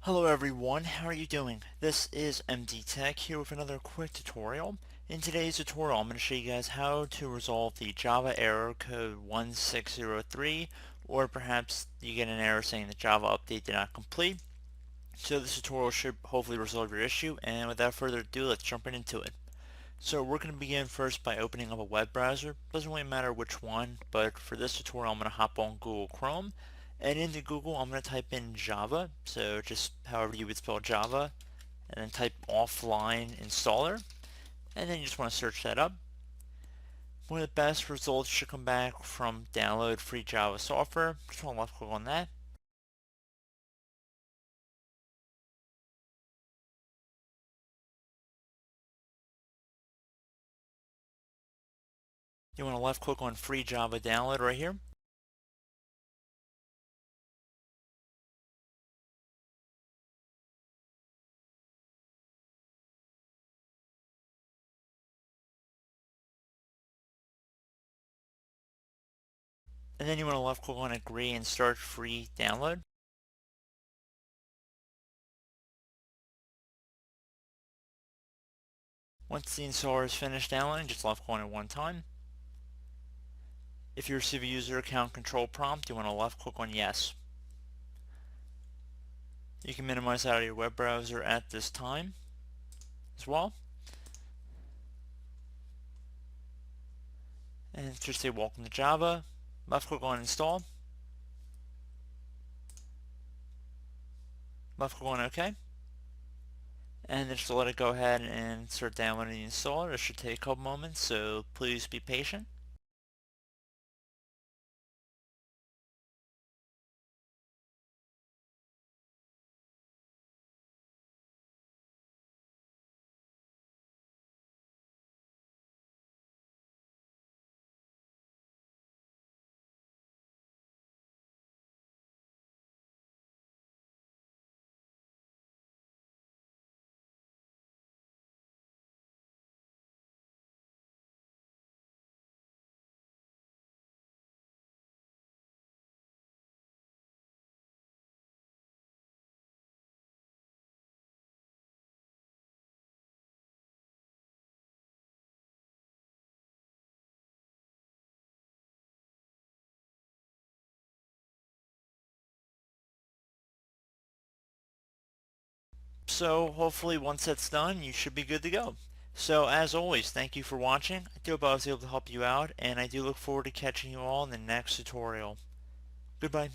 Hello everyone, how are you doing? This is MD Tech here with another quick tutorial. In today's tutorial, I'm going to show you guys how to resolve the Java error code 1603, or perhaps you get an error saying the Java update did not complete. So this tutorial should hopefully resolve your issue, and without further ado, let's jump right into it. So we're going to begin first by opening up a web browser. Doesn't really matter which one, but for this tutorial I'm going to hop on Google Chrome, and into Google I'm going to type in Java, so just however you would spell Java, and then type offline installer, and then you just want to search that up. One of the best results should come back from download free Java software. Just want to left click on that. You want to left click on free Java download right here. And then you want to left click on agree and start free download. Once the installer is finished downloading, just left click on it one time. If you receive a user account control prompt, you want to left click on yes. You can minimize out of your web browser at this time as well. And just say welcome to Java. Left click on install. Left click on OK. And then just let it go ahead and start downloading the installer. It should take a couple moments, so please be patient. So hopefully once that's done, you should be good to go. So as always, thank you for watching. I do hope I was able to help you out, and I do look forward to catching you all in the next tutorial. Goodbye.